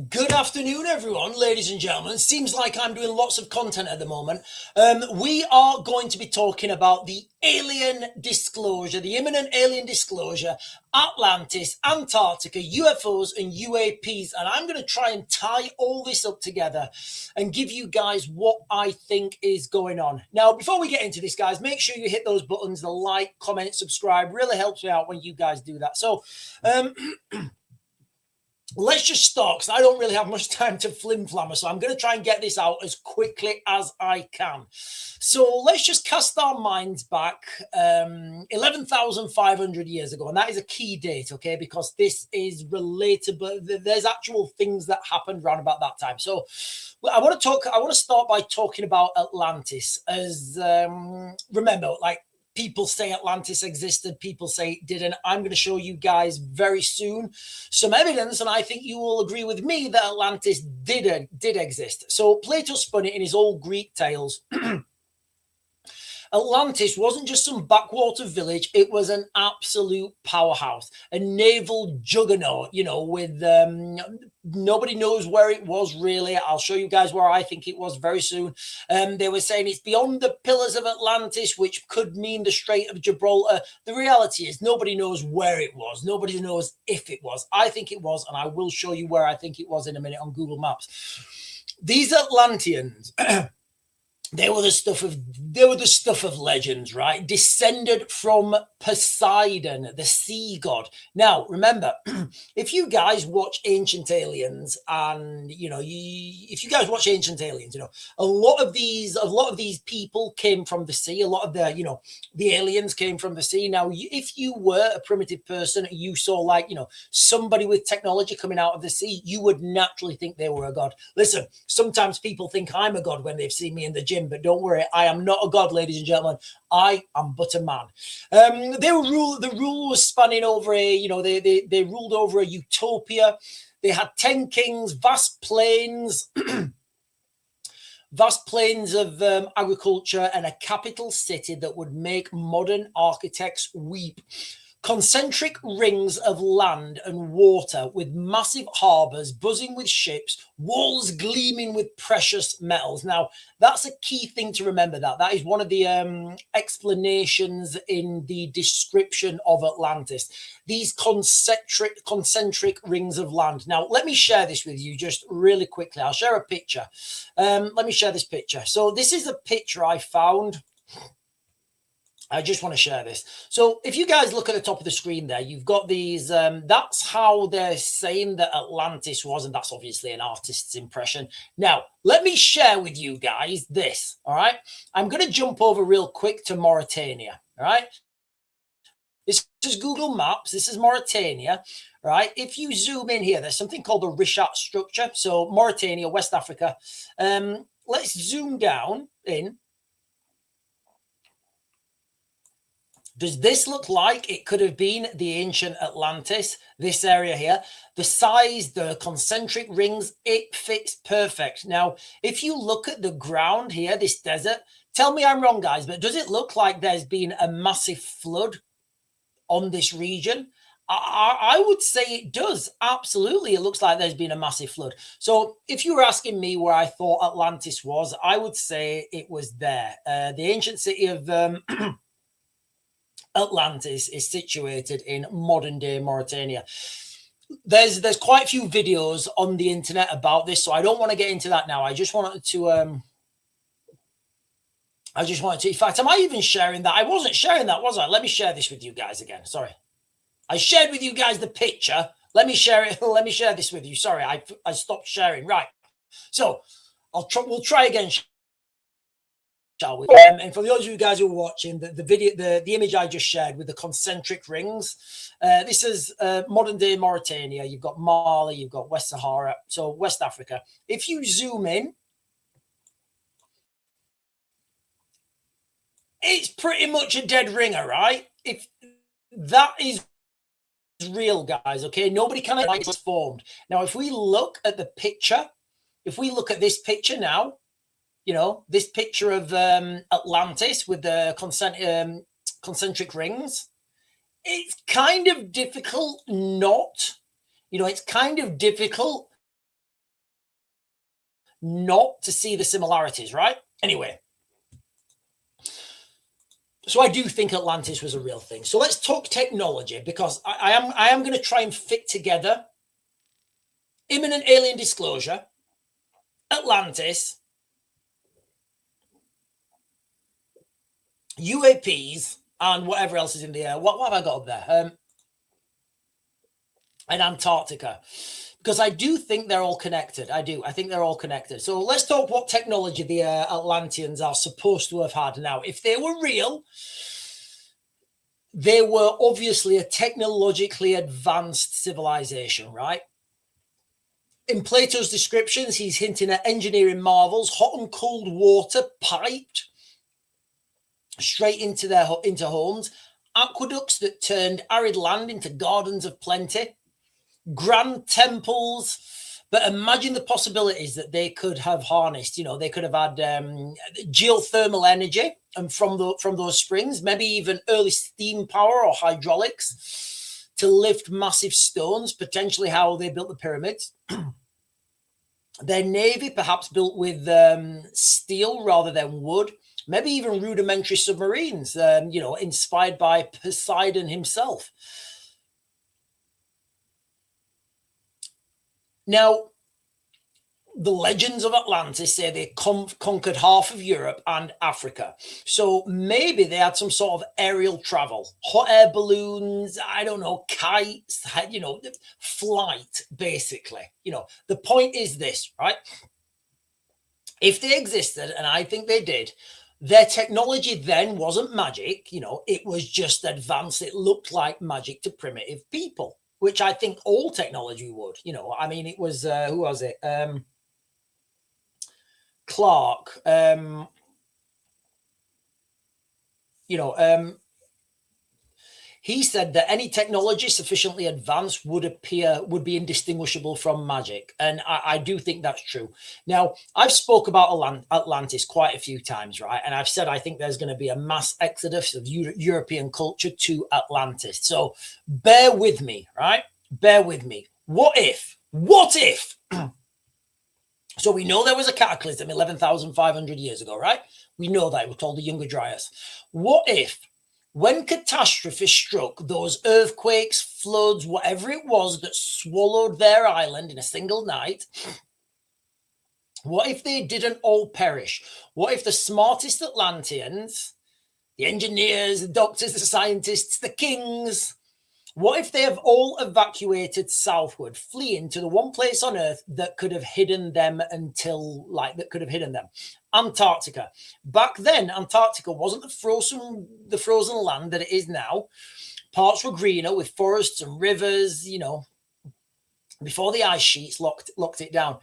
Good afternoon, everyone, ladies and gentlemen. Seems like I'm doing lots of content at the moment. We are going to be talking about the alien disclosure, the imminent alien disclosure, Atlantis, Antarctica, UFOs, and UAPs. And I'm going to try and tie all this up together and give you guys what I think is going on. Now, before we get into this, guys, make sure you hit those buttons, the like, comment, subscribe. Really helps me out when you guys do that. So, let's just start, because I don't really have much time to flim-flammer, so I'm going to try and get this out as quickly as I can. So let's just cast our minds back 11,500 years ago, and that is a key date, okay, because this is relatable. There's actual things that happened around about that time. So I want to start by talking about Atlantis, as remember, like, people say Atlantis existed, people say it didn't. I'm going to show you guys very soon some evidence, and I think you will agree with me that Atlantis did exist. So Plato spun it in his old Greek tales. Atlantis wasn't just some backwater village. It was an absolute powerhouse, a naval juggernaut, you know, with nobody knows where it was really. I'll show you guys where I think it was very soon. They were saying it's beyond the Pillars of Atlantis, which could mean the Strait of Gibraltar. The reality is nobody knows where it was. Nobody knows if it was. I think it was, and I will show you where I think it was in a minute on Google Maps. These Atlanteans... They were the stuff of legends, right? Descended from Poseidon, the sea god. Now, remember, if you guys watch Ancient Aliens, and if you guys watch Ancient Aliens, a lot of these people came from the sea. A lot of the aliens came from the sea. Now, if you were a primitive person, you saw somebody with technology coming out of the sea, you would naturally think they were a god. Listen, sometimes people think I'm a god when they've seen me in the gym. But don't worry, I am not a god, ladies and gentlemen. I am but a man. The rule was spanning over they ruled over a utopia. They had 10 kings, vast plains, of agriculture, and a capital city that would make modern architects weep. Concentric rings of land and water with massive harbors buzzing with ships, walls gleaming with precious metals. Now, that's a key thing to remember. That is one of the explanations in the description of Atlantis. These concentric rings of land. Now, let me share this with you just really quickly. I'll share a picture. Let me share this picture. So this is a picture I found. I just want to share this. So if you guys look at the top of the screen there, you've got these, that's how they're saying that Atlantis was, and that's obviously an artist's impression. Now, let me share with you guys this, all right? I'm going to jump over real quick to Mauritania, all right? This is Google Maps. This is Mauritania, right? If you zoom in here, there's something called a Richat structure. So Mauritania, West Africa. Let's zoom down in. Does this look like it could have been the ancient Atlantis? This area here, the size, the concentric rings, it fits perfect. Now, if you look at the ground here, this desert, tell me I'm wrong, guys, but does it look like there's been a massive flood on this region? I would say it does. Absolutely. It looks like there's been a massive flood. So if you were asking me where I thought Atlantis was, I would say it was there. The ancient city of... Atlantis is situated in modern day Mauritania. There's quite a few videos on the internet about this, so I don't want to get into that now. I just wanted to in fact, am I even sharing that? I wasn't sharing that, was I? Let me share this with you guys again. Sorry. I shared with you guys the picture. Let me share it. Let me share this with you. Sorry, I stopped sharing. Right. So we'll try again. Shall we? And for those of you guys who are watching, the video, the image I just shared with the concentric rings, this is modern day Mauritania. You've got Mali, you've got West Sahara, so West Africa. If you zoom in, it's pretty much a dead ringer, right? If that is real, guys, okay? Nobody can like it's formed. Now, if we look at the picture, if we look at this picture now, this picture of Atlantis with the concentric rings, it's kind of difficult not, it's kind of difficult not to see the similarities, right? Anyway, so I do think Atlantis was a real thing. So let's talk technology, because I am going to try and fit together imminent alien disclosure, Atlantis, UAPs, and whatever else is in the air. What have I got up there? And Antarctica, because I do think they're all connected. I think they're all connected. So let's talk what technology the Atlanteans are supposed to have had. Now, if they were real, they were obviously a technologically advanced civilization, right? In Plato's descriptions, he's hinting at engineering marvels, hot and cold water piped straight into homes, aqueducts that turned arid land into gardens of plenty, grand temples. But imagine the possibilities that they could have harnessed. They could have had geothermal energy, and from those springs, maybe even early steam power or hydraulics to lift massive stones, potentially how they built the pyramids. Their navy, perhaps built with steel rather than wood, maybe even rudimentary submarines, inspired by Poseidon himself. Now, the legends of Atlantis say they conquered half of Europe and Africa. So maybe they had some sort of aerial travel, hot air balloons, I don't know, kites, flight, basically. The point is this, right? If they existed, and I think they did, their technology then wasn't magic. It was just advanced. It looked like magic to primitive people, which I think all technology would. It was, who was it? Clark, he said that any technology sufficiently advanced would be indistinguishable from magic. And I do think that's true. Now, I've spoke about Atlantis quite a few times, right? And I've said I think there's going to be a mass exodus of European culture to Atlantis. So bear with me, right? Bear with me. What if? So we know there was a cataclysm 11,500 years ago, right? We know that. It was called the Younger Dryas. What if, when catastrophe struck, those earthquakes, floods, whatever it was that swallowed their island in a single night, what if they didn't all perish? What if the smartest Atlanteans, the engineers, the doctors, the scientists, the kings, what if they have all evacuated southward, fleeing to the one place on Earth that could have hidden them Antarctica. Back then, Antarctica wasn't the frozen land that it is now. Parts were greener with forests and rivers, before the ice sheets locked it down.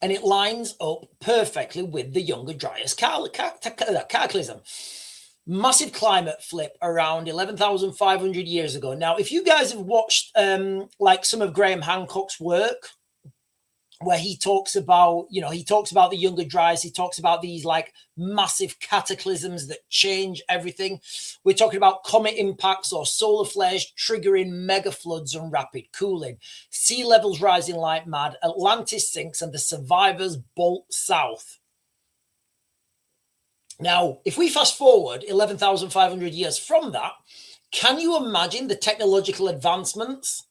And it lines up perfectly with the Younger Dryas cataclysm. Massive climate flip around 11,500 years ago. Now, if you guys have watched some of Graham Hancock's work, where he talks about the Younger Dryas, he talks about these massive cataclysms that change everything. We're talking about comet impacts or solar flares triggering mega floods and rapid cooling, sea levels rising like mad, Atlantis sinks, and the survivors bolt south. Now, if we fast forward 11,500 years from that, can you imagine the technological advancements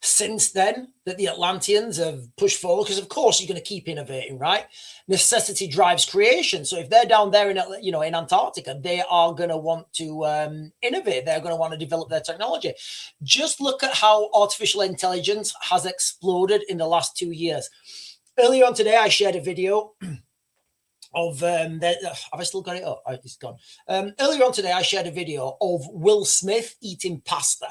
since then that the Atlanteans have pushed forward? Because, of course, you're going to keep innovating, right? Necessity drives creation. So if they're down there in Antarctica, they are going to want to innovate. They're going to want to develop their technology. Just look at how artificial intelligence has exploded in the last 2 years. Earlier on today, I shared a video of have I still got it up? Oh, it's gone. Earlier on today, I shared a video of Will Smith eating pasta.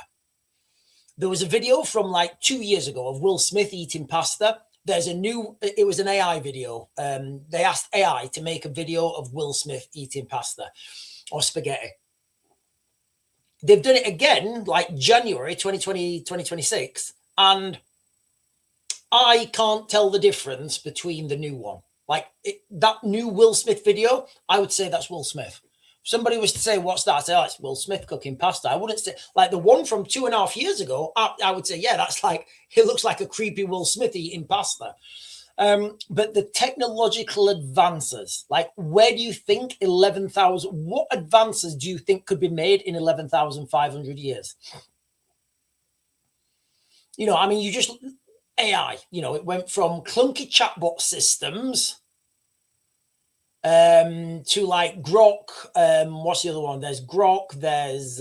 There was a video from 2 years ago of Will Smith eating pasta. It was an AI video. They asked AI to make a video of Will Smith eating pasta or spaghetti. They've done it again, January 2020, 2026. And I can't tell the difference between the new one. That new Will Smith video, I would say that's Will Smith. somebody was to say, what's that? I say, oh, it's Will Smith cooking pasta. I wouldn't say, like the one from 2.5 years ago, I would say, yeah, that's like, it looks like a creepy Will Smith eating pasta. But the technological advances, like where do you think 11,000, what advances do you think could be made in 11,500 years? You know, I mean, you just, AI, you know, it went from clunky chatbot systems to like Grok. What's the other one? There's Grok, there's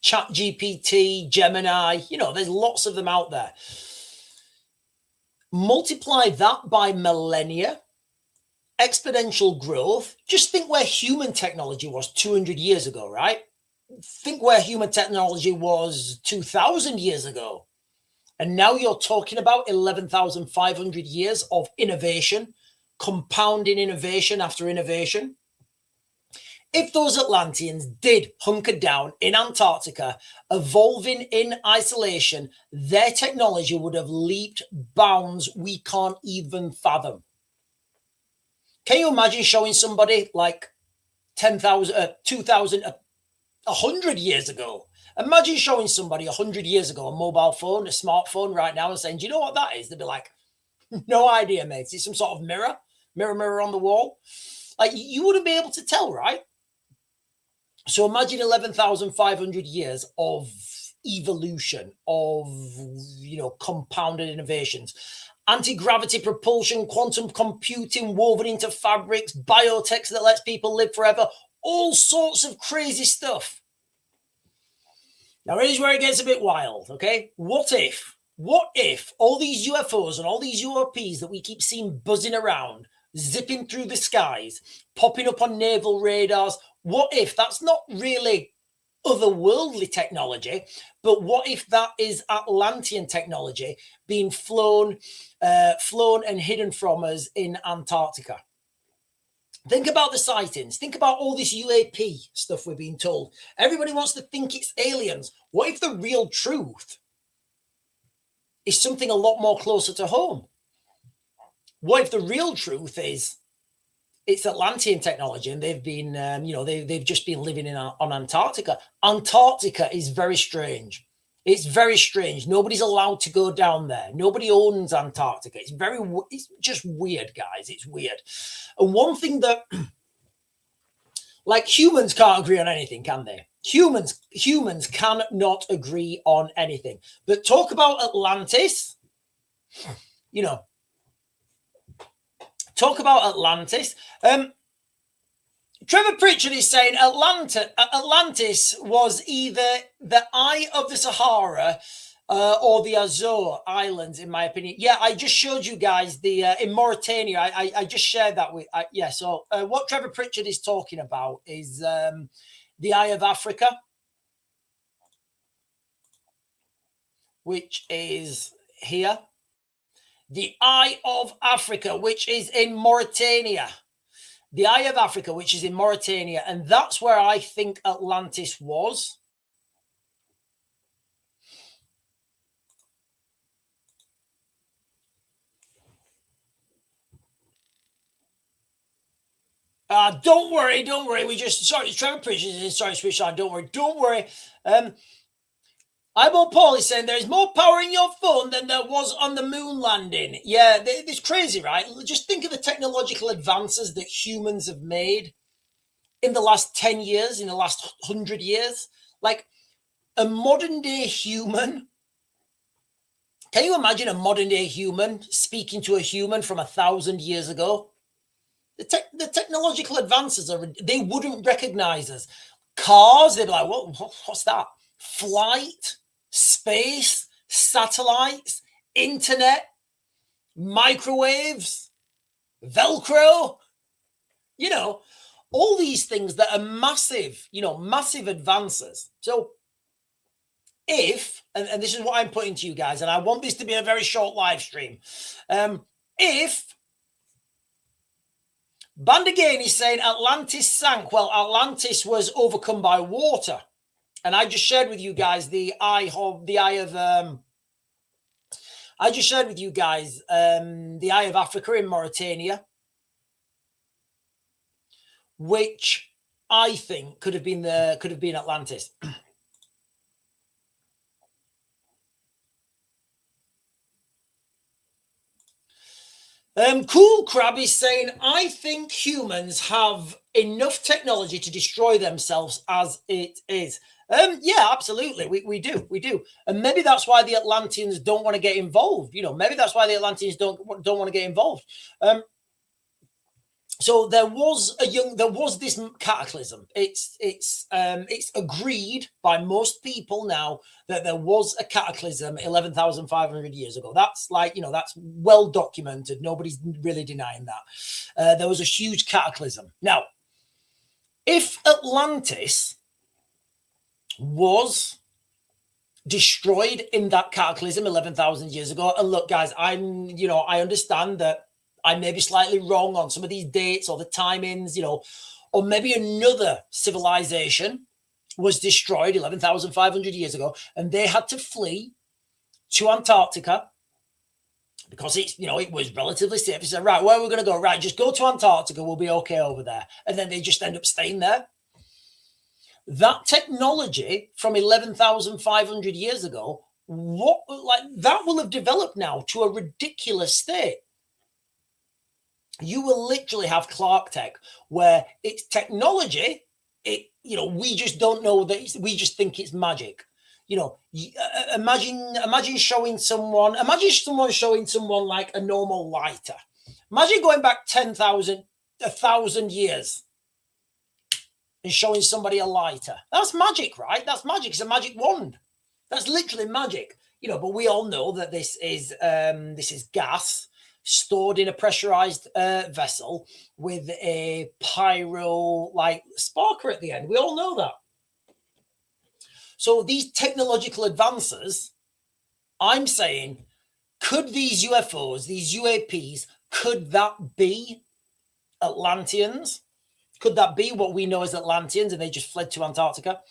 ChatGPT, Gemini, you know, there's lots of them out there. Multiply that by millennia, exponential growth. Just think where human technology was 200 years ago, right? Think where human technology was 2,000 years ago. And now you're talking about 11,500 years of innovation, compounding innovation after innovation. If those Atlanteans did hunker down in Antarctica, evolving in isolation, their technology would have leaped bounds we can't even fathom. Can you imagine showing somebody like 10,000, 2,000, 100 years ago? Imagine showing somebody 100 years ago a mobile phone, a smartphone right now and saying, do you know what that is? They'd be like, no idea, mate. It's some sort of mirror on the wall. Like, you wouldn't be able to tell, right? So imagine 11,500 years of evolution, of, you know, compounded innovations. Anti-gravity propulsion, quantum computing woven into fabrics, biotech that lets people live forever, all sorts of crazy stuff. Now, here's where it gets a bit wild, okay? What if all these UFOs and all these UAPs that we keep seeing buzzing around, zipping through the skies, popping up on naval radars, what if that's not really otherworldly technology, but what if that is Atlantean technology being flown and hidden from us in Antarctica? Think about the sightings. Think about all this UAP stuff we're being told. Everybody wants to think it's aliens. What if the real truth is something a lot more closer to home? What if the real truth is it's Atlantean technology and they've been, they've just been living on Antarctica? Antarctica is very strange. It's very strange. Nobody's allowed to go down there. Nobody owns Antarctica. It's just weird, guys. It's weird. And one thing that, like, humans can't agree on anything, can they? Humans cannot agree on anything. But talk about Atlantis, you know, talk about Atlantis. Trevor Pritchard is saying Atlantis was either the Eye of the Sahara or the Azore Islands, in my opinion. Yeah, I just showed you guys the in Mauritania. I just shared that with. Yeah, so what Trevor Pritchard is talking about is the Eye of Africa, which is here. The Eye of Africa, which is in Mauritania. The Eye of Africa, which is in Mauritania. And that's where I think Atlantis was. Don't worry. We just, sorry, Trevor Pritchard, sorry, switch on. Don't worry. Eyeball Paul is saying there is more power in your phone than there was on the moon landing. Yeah, it's crazy, right? Just think of the technological advances that humans have made in the last 10 years, in the last 100 years. Like a modern day human. Can you imagine a modern day human speaking to a human from 1,000 years ago? The technological advances they wouldn't recognize us. Cars, they'd be like, what's that? Flight, space, satellites, internet, microwaves, Velcro, you know, all these things that are massive, massive advances. So if, and this is what I'm putting to you guys, and I want this to be a very short live stream. If Bandagain is saying Atlantis sank, well, Atlantis was overcome by water. And I just shared with you guys the eye of Africa in Mauritania. which I think could have been Atlantis. Cool Crab is saying, I think humans have enough technology to destroy themselves as it is. Yeah, absolutely. We do. And maybe that's why the Atlanteans don't want to get involved. You know, maybe that's why the Atlanteans don't want to get involved. So there was this cataclysm. It's agreed by most people now that there was a cataclysm 11,500 years ago. That's that's well documented. Nobody's really denying that. There was a huge cataclysm. Now, if Atlantis was destroyed in that cataclysm 11,000 years ago, and look, guys, I understand that I may be slightly wrong on some of these dates or the timings, or maybe another civilization was destroyed 11,500 years ago and they had to flee to Antarctica because it was relatively safe. They said, right, where are we going to go? Right, just go to Antarctica. We'll be okay over there. And then they just end up staying there. That technology from 11,500 years ago, that will have developed now to a ridiculous state. You will literally have Clark Tech, where it's technology. We just don't know that. We just think it's magic. Imagine showing someone. Imagine someone showing someone like a normal lighter. Imagine going back 1,000 years and showing somebody a lighter. That's magic, right? That's magic. It's a magic wand. That's literally magic. But we all know that this is gas stored in a pressurized vessel with a pyro sparker at the end. We all know that. So these technological advances, I'm saying, could these UFOs, these UAPs, could that be Atlanteans? Could that be what we know as Atlanteans and they just fled to Antarctica?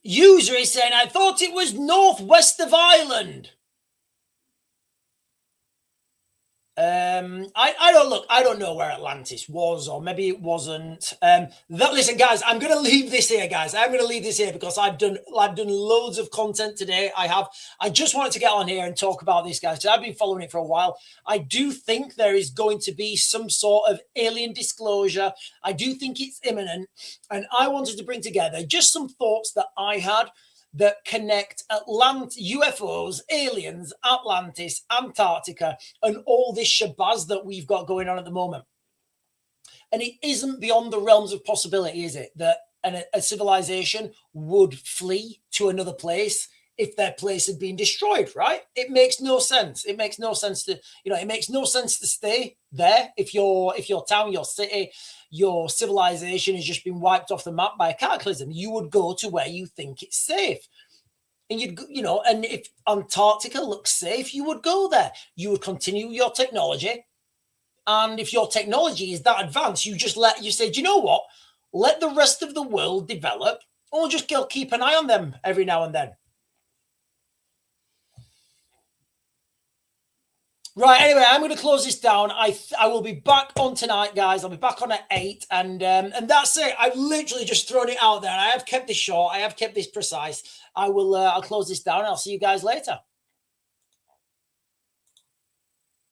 User is saying, I thought it was northwest of Ireland. I don't know where Atlantis was, or maybe it wasn't. Listen, guys, I'm going to leave this here, because I've done loads of content today. I just wanted to get on here and talk about this, guys, because I've been following it for a while. I do think there is going to be some sort of alien disclosure. I do think it's imminent, and I wanted to bring together just some thoughts that I had that connect UFOs, aliens, Atlantis, Antarctica, and all this shabazz that we've got going on at the moment. And it isn't beyond the realms of possibility, is it, that a civilization would flee to another place if their place had been destroyed, right? It makes no sense. It makes no sense to, it makes no sense to stay there if your town, your city, your civilization has just been wiped off the map by a cataclysm. You would go to where you think it's safe. And and if Antarctica looks safe, you would go there. You would continue your technology. And if your technology is that advanced, you say, do you know what? Let the rest of the world develop, or just keep an eye on them every now and then. Right, anyway, I'm going to close this down. I will be back on tonight, guys. I'll be back on at 8, and that's it. I've literally just thrown it out there, and I have kept this short. I have kept this precise. I'll close this down, and I'll see you guys later.